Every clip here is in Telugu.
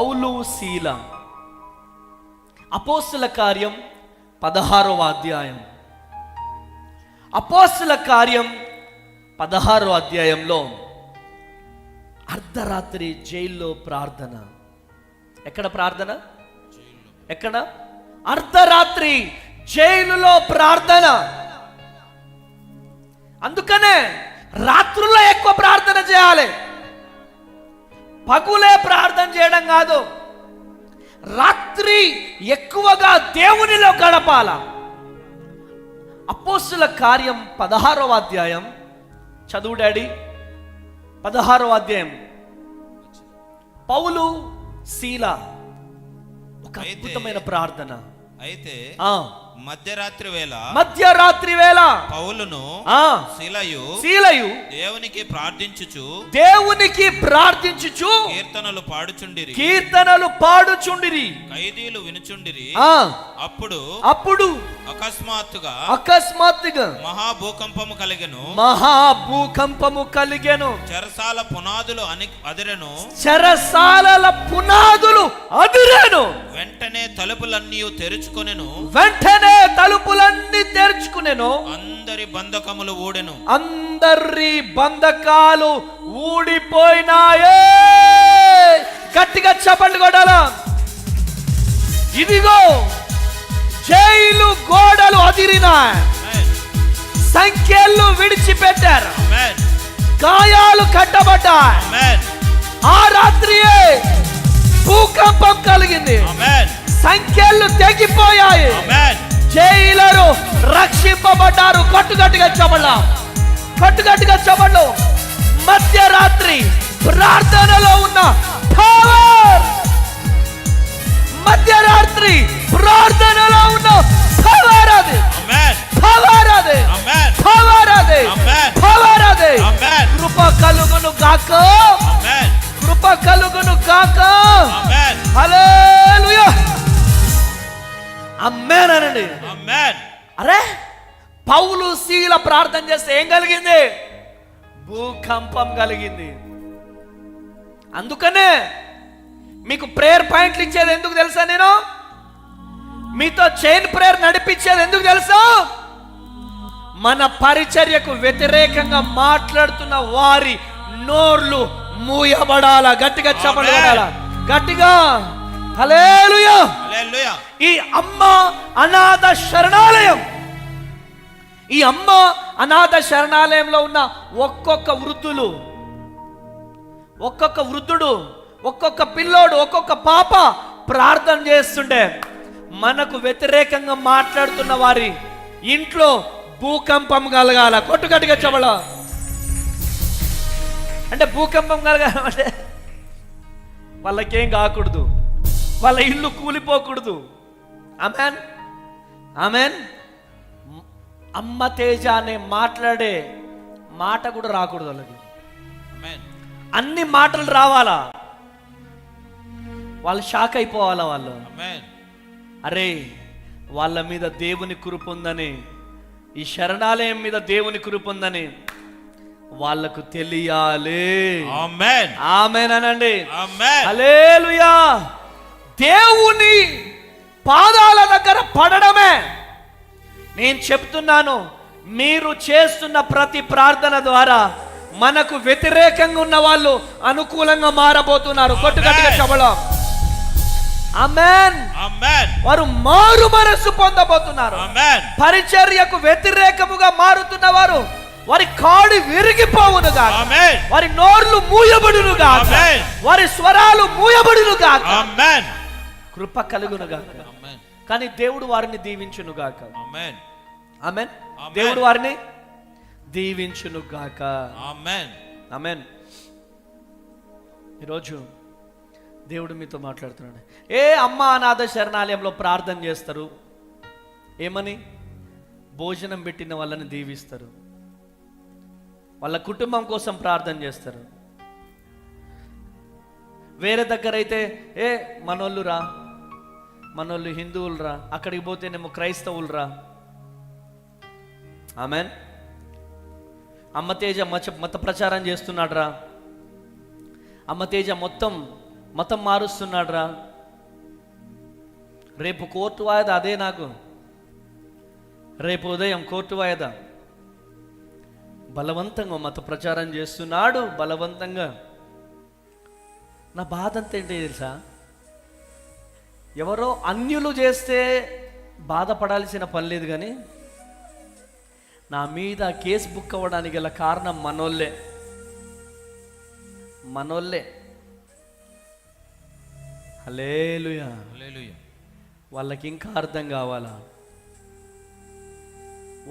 పౌలు శీల. అపోస్తుల కార్యం 16వ అధ్యాయం. అపోస్తుల కార్యం 16వ అధ్యాయంలో అర్ధరాత్రి జైల్లో ప్రార్థన. ఎక్కడ ప్రార్థన? ఎక్కడ? అర్ధరాత్రి జైలులో ప్రార్థన. అందుకనే రాత్రుల్లో ఎక్కువ ప్రార్థన చేయాలి. పగులే ప్రార్థన చేయడం కాదు, రాత్రి ఎక్కువగా దేవునిలో గడపాల. అపోస్తుల కార్యం 16వ అధ్యాయం చదువు డాడీ. 16వ అధ్యాయం. పౌలు శీల ఒక అద్భుతమైన ప్రార్థన. అయితే మధ్యరాత్రి వేళ పౌలును శీలయు దేవునికి ప్రార్థించుచు కీర్తనలు పాడుచుండిరి. ఖైదీలు వినుచుండిరి. అప్పుడు అకస్మాత్తుగా మహాభూకంపము కలిగెను. చెరసాల పునాదులు అదిరెను. వెంటనే తలుపులన్నీ తెరుచుకొనెను. అందరి బంధకాలు ఊడిపోయినాయే. గట్టిగా చప్పట్లు కొట్టాలా? ఇదిగో జైలు గోడలు అదిరినాయి. సంఖ్యలు విడిచిపెట్టారు. గాయాలు కట్టబడ్డాయి. ఆ రాత్రియే భూకంపం కలిగింది. సంఖ్యలు తెగిపోయాయి. జైలరు రక్షింపబడ్డారు. కట్టుగట్టిగా చెప్పండి. మధ్యరాత్రి ప్రార్థనలో ఉన్న పవర్. మధ్యరాత్రి ప్రార్థనలో ఉన్న పవర్ అది. కృప కలుగును గాక. హల్లెలూయా. ఆమేన్ అనండి. అరే పౌలు శీల ప్రార్థన చేస్తే ఏం కలిగింది? భూకంపం కలిగింది. అందుకనే మీకు ప్రేయర్ పాయింట్లు ఇచ్చేది ఎందుకు తెలుసా? నేను మీతో చైన్ ప్రేయర్ నడిపించేది ఎందుకు తెలుసా? మన పరిచర్యకు వ్యతిరేకంగా మాట్లాడుతున్న వారి నోర్లు మూయబడాల. గట్టిగా చెప్పబడాల. గట్టిగా హల్లెలూయా. ఈ అమ్మ అనాథ శరణాలయంలో ఉన్న ఒక్కొక్క వృద్ధుడు, ఒక్కొక్క పిల్లోడు, ఒక్కొక్క పాప ప్రార్థన చేస్తుంటే మనకు వ్యతిరేకంగా మాట్లాడుతున్న వారి ఇంట్లో భూకంపం కలగాల. కొట్టుగట్టిగా చెప్పల. అంటే భూకంపం కలగాలంటే వాళ్ళకేం కాకూడదు, వాళ్ళ ఇల్లు కూలిపోకూడదు. ఆమెన్. అమ్మ తేజ అనే మాట్లాడే మాట కూడా రాకూడదు వాళ్ళకి. అన్ని మాటలు రావాలా, వాళ్ళు షాక్ అయిపోవాలా. వాళ్ళు అరే వాళ్ళ మీద దేవుని కృప ఉందని, ఈ శరణాలయం మీద దేవుని కృప ఉందని వాళ్ళకు తెలియాలి. ఆమేన్ అనండి. హల్లెలూయా. దేవుని పాదాల దగ్గర పడడమే. నేను చెప్తున్నాను, మీరు చేస్తున్న ప్రతి ప్రార్థన ద్వారా మనకు వ్యతిరేకంగా ఉన్న వాళ్ళు అనుకూలంగా మారబోతున్నారు. కొట్టుగట్టిగా చెప్పడం. ఆమేన్. వారు మారు మనస్సు పొందబోతున్నారు. పరిచర్యకు వ్యతిరేకముగా మారుతున్న వారు వారి కాడి విరిగిపోవును గాక. వారి నోర్లు మూయబడును గాక. వారి స్వరాలు మూయబడును గాక. కృప కలుగును గాక. కానీ దేవుడు వారిని దీవించును గాక. ఆమేన్. దేవుడు వారిని దీవించును గాక. ఆమేన్. ఈరోజు దేవుడు మీతో మాట్లాడుతున్నాడు. అమ్మ అనాథ శరణాలయంలో ప్రార్థన చేస్తారు. ఏమని? భోజనం పెట్టిన వాళ్ళని దీవిస్తారు. వాళ్ళ కుటుంబం కోసం ప్రార్థన చేస్తారు. వేరే దగ్గర అయితే మనోళ్ళు హిందువులు రా, అక్కడికి పోతేనేమో క్రైస్తవులు రా. ఆమెన్. అమ్మ తేజ మత ప్రచారం చేస్తున్నాడు రా. అమ్మ తేజ మొత్తం మతం మారుస్తున్నాడు రా, రేపు కోర్టు వాయిదా, అదే నాకు రేపు ఉదయం కోర్టు వాయిదా. బలవంతంగా మత ప్రచారం చేస్తున్నాడు, బలవంతంగా. నా బాధ అంతా ఏంటి తెలుసా, ఎవరో అన్యులు చేస్తే బాధపడాల్సిన పని లేదు, కానీ నా మీద కేసు బుక్ అవ్వడానికి గల కారణం మనోళ్ళే. హల్లెలూయా. వాళ్ళకి ఇంకా అర్థం కావాలా,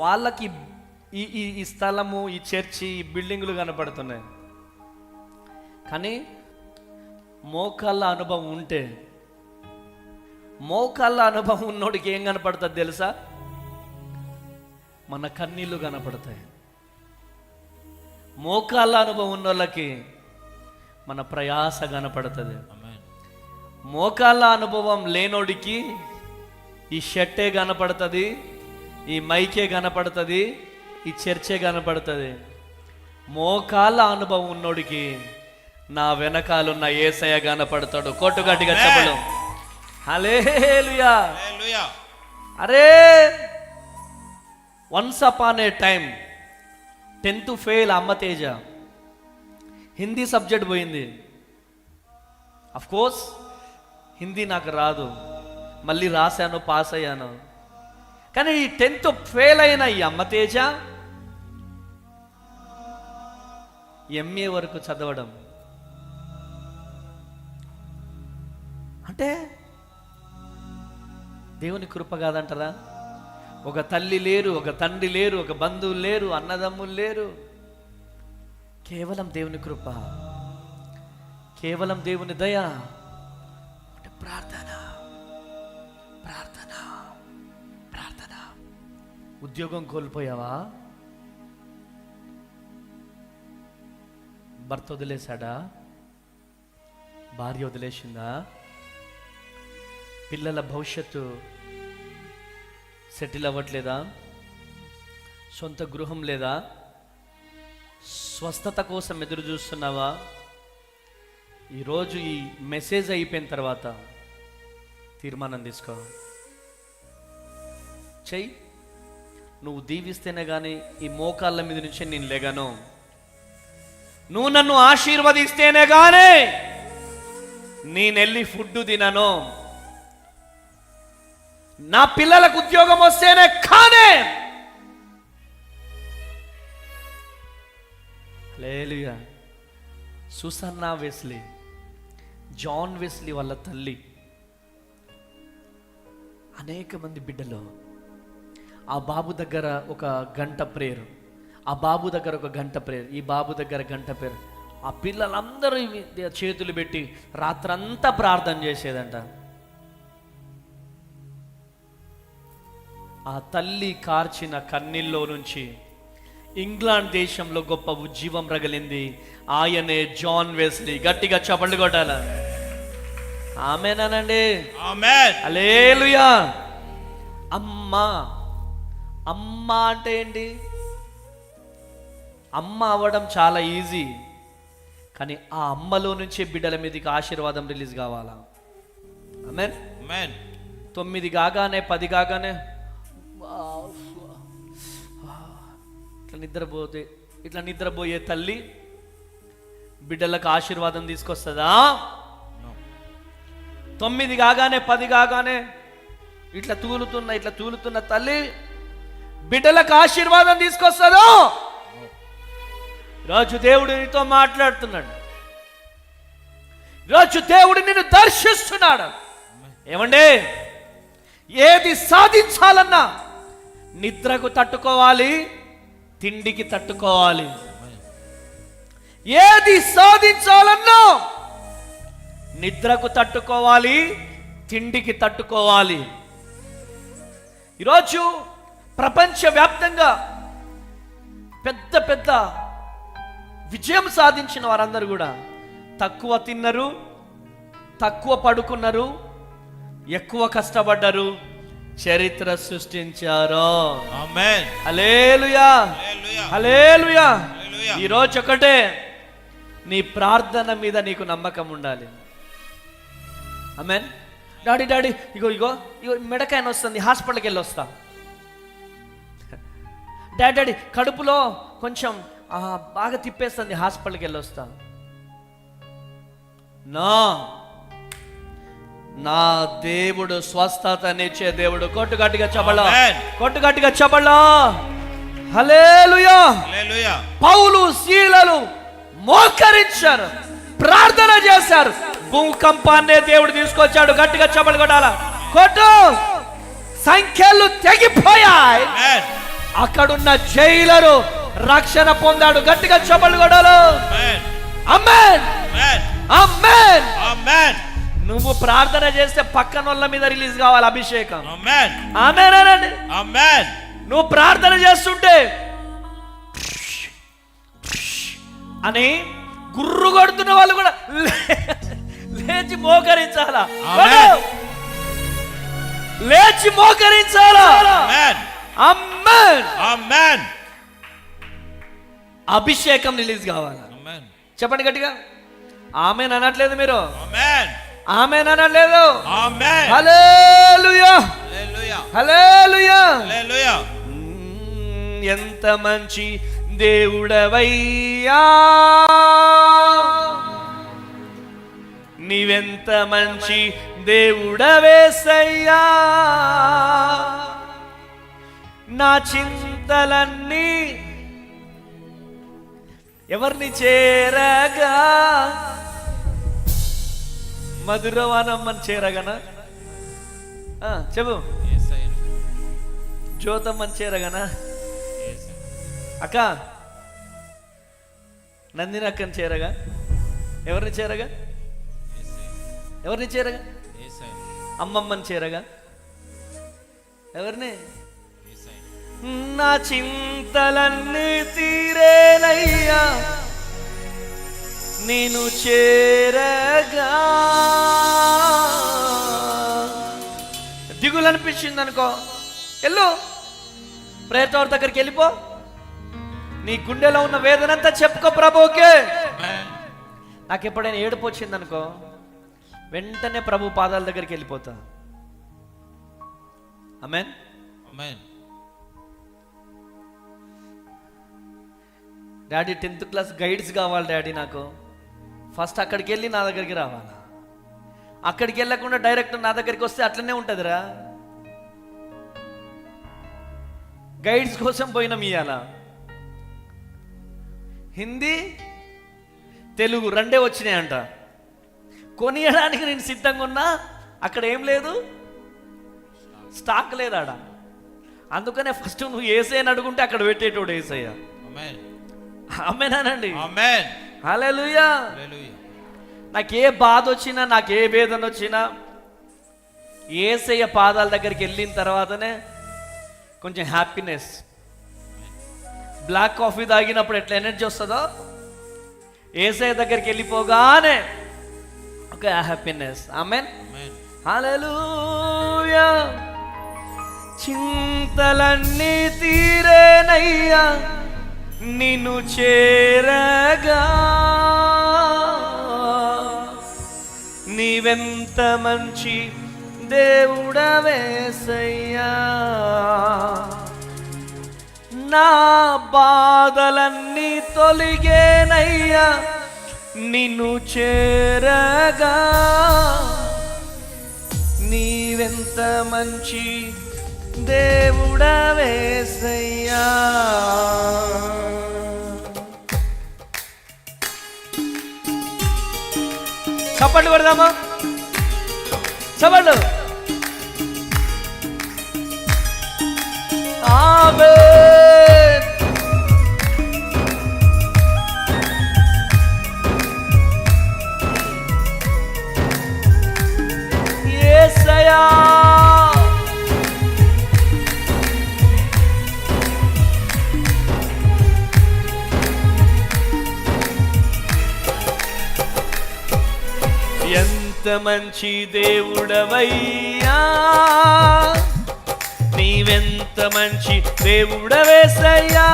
వాళ్ళకి ఈ స్థలము, ఈ చర్చి, ఈ బిల్డింగులు కనపడుతున్నాయి, కానీ మోకాళ్ళ అనుభవం ఉంటే, మోకాళ్ళ అనుభవం ఉన్నోడికి ఏం కనపడుతుంది తెలుసా? మన కన్నీళ్ళు కనపడతాయి. మోకాళ్ళ అనుభవం ఉన్న వాళ్ళకి మన ప్రయాస కనపడుతుంది. మోకాళ్ళ అనుభవం లేనోడికి ఈ షర్టే కనపడుతుంది, ఈ మైకే కనపడుతుంది, ఈ చర్చే కనపడుతుంది. మోకాళ్ళ అనుభవం ఉన్నోడికి నా వెనకాలన్న యేసయ్య కనపడతాడు. కొట్టుగట్టిగా చెప్పడం హల్లెలూయా. అరే, వన్స్ అపాన్ ఏ టైం 10th ఫెయిల్ అమ్మ తేజ, హిందీ సబ్జెక్ట్ పోయింది. అఫ్ కోర్స్ హిందీ నాకు రాదు, మళ్ళీ రాశాను, పాస్ అయ్యాను. కానీ ఈ 10th ఫెయిల్ అయిన ఈ అమ్మ తేజ ఎంఏ వరకు చదవడం అంటే దేవుని కృప కాదంటారా? ఒక తల్లి లేరు, ఒక తండ్రి లేరు, ఒక బంధువులు లేరు, అన్నదమ్ములు లేరు, కేవలం దేవుని కృప, కేవలం దేవుని దయ. ప్రార్థన ప్రార్థన ప్రార్థన. ఉద్యోగం కోల్పోయావా? భర్త వదిలేశాడా? భార్య వదిలేసిందా? పిల్లల భవిష్యత్తు సెటిల్ అవ్వట్లేదా? సొంత గృహం లేదా? స్వస్థత కోసం ఎదురు చూస్తున్నావా? ఈరోజు ఈ మెసేజ్ అయిపోయిన తర్వాత తీర్మానం తీసుకో, చెయ్యి. నువ్వు దీవిస్తేనే కానీ ఈ మోకాళ్ళ మీద నుంచి నేను లేగను. నువ్వు నన్ను ఆశీర్వదిస్తేనే కానీ నేనెళ్ళి ఫుడ్ తినను. నా పిల్లలకు ఉద్యోగం వస్తేనే కానీ. హల్లెలూయా. సుసన్నా వెస్లీ, జాన్ వెస్లీ వాళ్ళ తల్లి, అనేక మంది బిడ్డలు. ఆ బాబు దగ్గర ఒక గంట ప్రేయర్, ఆ బాబు దగ్గర ఒక గంట ప్రేయర్, ఈ బాబు దగ్గర గంట ప్రేయర్. ఆ పిల్లలందరూ చేతులు పెట్టి రాత్రంతా ప్రార్థన చేసేదంట. ఆ తల్లి కార్చిన కన్నీల్లో నుంచి ఇంగ్లాండ్ దేశంలో గొప్ప ఉజ్జీవం రగిలింది. ఆయనే జాన్ వెస్లీ. గట్టిగా చప్పట్లు కొట్టాల. ఆమేనండి, ఆమేన్, హల్లెలూయా. అమ్మా, అమ్మ అంటే ఏంటి? అమ్మ అవ్వడం చాలా ఈజీ, కానీ ఆ అమ్మలో నుంచే బిడ్డల మీదకి ఆశీర్వాదం రిలీజ్ కావాలా. ఆమేన్, ఆమేన్. 9 కాగానే 10 కాగానే ఇట్లా నిద్రపోయే తల్లి బిడ్డలకు ఆశీర్వాదం తీసుకొస్తుందా? 9 కాగానే 10 కాగానే ఇట్లా తూలుతున్న తల్లి బిడ్డలకు ఆశీర్వాదం తీసుకొస్తుందా? రోజు దేవుడు నీతో మాట్లాడుతున్నాడు. రోజు దేవుడు నిన్ను దర్శిస్తున్నాడు. ఏమండి, ఏది సాధించాలన్నా నిద్రకు తట్టుకోవాలి, తిండికి తట్టుకోవాలి. ఏది సాధించాలన్నా నిద్రకు తట్టుకోవాలి, తిండికి తట్టుకోవాలి. ఈరోజు ప్రపంచవ్యాప్తంగా పెద్ద పెద్ద విజయం సాధించిన వారందరూ కూడా తక్కువ తిన్నారు, తక్కువ పడుకున్నారు, ఎక్కువ కష్టపడ్డారు, చరిత్ర సృష్టించారు. ఆమేన్, హల్లెలూయా, హల్లెలూయా. ఈరోజు ఒకటే, నీ ప్రార్థన మీద నీకు నమ్మకం ఉండాలి. ఆమేన్. డాడీ డాడీ ఇగో ఇగో ఇగో మెడకాయన వస్తుంది, హాస్పిటల్కి వెళ్ళి వస్తా. డాడీ డాడీ కడుపులో కొంచెం బాగా తిప్పేస్తుంది, హాస్పిటల్కి వెళ్ళి వస్తా. నా దేవుడు స్వస్థతనిచ్చే దేవుడు. కొట్టు గట్టిగా చెప్పలా, కొట్టు గట్టిగా చెప్పలా. హల్లెలూయా. పౌలు శీలలు మోకరించారు, ప్రార్థన చేశారు, భూకంపాన్నే దేవుడు తీసుకొచ్చాడు. గట్టిగా చెప్పలు కొట్టాల, కొట్టు. సంఖ్యలు తెగిపోయాయి. అక్కడున్న జైలరు రక్షణ పొందాడు. గట్టిగా చెప్పలు కొట్టాలి. ఆమేన్, ఆమేన్, ఆమేన్. నువ్వు ప్రార్థన చేస్తే పక్కన వాళ్ళ మీద రిలీజ్ కావాలి అభిషేకం. ఆమేన్, ఆమేన్ అనండి. ఆమేన్. నువ్వు ప్రార్థన చేస్తుంటే అని గుర్రు కొడుతున్న వాళ్ళు కూడా లేచి మోకరించాలా, లేచి మోకరించాలా. ఆమేన్, ఆమేన్. అభిషేకం రిలీజ్ కావాలా. చెప్పండి గట్టిగా. ఆమేన్ అనట్లేదు మీరు, ఆమేన్ అనట్లేదు. హల్లెలూయా, హల్లెలూయా, హల్లెలూయా. ఎంత మంచి దేవుడవయ్యా, నీవెంత మంచి దేవుడవేసయ్యా, నా చింతలన్నీ ఎవరిని చేరగా, మధురవానమ్మని చేరగనా, చెప్పు, జ్యోతమ్మని చేరగనా, అక్క నందిని అక్కని చేరగా, ఎవరిని చేరగా, ఎవరిని చేరగా, అమ్మమ్మని చేరగా, ఎవరిని, నా చింతలన్నీ తీరేనయ్యా నేను చేరగా. దిగులు అనిపించింది అనుకో, వెళ్ళు ప్రేతోర్ దగ్గరికి వెళ్ళిపో, నీ గుండెలో ఉన్న వేదనంతా చెప్పుకో ప్రభువుకే. నాకు ఎప్పుడైనా ఏడుపు వచ్చింది అనుకో, వెంటనే ప్రభు పాదాల దగ్గరికి వెళ్ళిపోతా. ఆమేన్, ఆమేన్. డాడీ 10th క్లాస్ గైడ్స్ కావాలి డాడీ, నాకు ఫస్ట్ అక్కడికి వెళ్ళి నా దగ్గరికి రావాలా. అక్కడికి వెళ్ళకుండా డైరెక్ట్ నా దగ్గరికి వస్తే అట్లనే ఉంటుందిరా. గైడ్స్ కోసం పోయినాం ఇవాళ. హిందీ తెలుగు రెండే వచ్చినాయంట. కొనియడానికి నేను సిద్ధంగా ఉన్నా, అక్కడ ఏం లేదు, స్టాక్ లేదు ఆడ. అందుకనే ఫస్ట్ నువ్వు ఏసయ్యని అడుగుంటే అక్కడ పెట్టేటోడు ఏసయ్య. ఆమేనండి, ఆమేన్, హల్లెలూయా. నాకే బాధ వచ్చినా, నాకే వేదన వచ్చినా ఏసయ్య పాదాల దగ్గరికి వెళ్ళిన తర్వాతనే కొంచెం హ్యాపీనెస్. బ్లాక్ కాఫీ తాగినప్పుడు ఎట్లా ఎనర్జీ వస్తుందో, ఏసయ్య దగ్గరికి వెళ్ళిపోగానే ఒక హ్యాపీనెస్. ఆమేన్, హల్లెలూయా. చింతలన్నీ తీరేనయ్యా నిన్ను చేరగా, నీవెంత మంచి దేవుడవేసయ్యా, నా బాధలన్నీ తొలిగేనయ్యా నిన్ను చేరగా, నీవెంత మంచి దేవుడవేసయ్యా. చప్పట్లు కొడదామా, చప్పట్లు. ఆమేన్. యేసయ్యా, ఎంత మంచి దేవుడవయ్యా, నీవెంత మంచి దేవుడవేసయ్యా,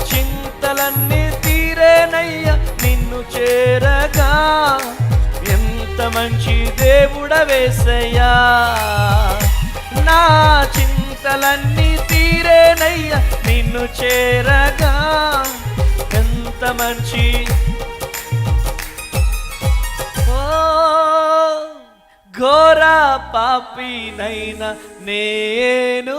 చింతలన్నీ తీరేనయ్యా నిన్ను చేరగా, ఎంత మంచి దేవుడవేసయ్యా, నా చింతలన్నీ తీరేనయ్యా నిన్ను చేరగా. ఎంత మంచి ఘోర పాపినైనా నేను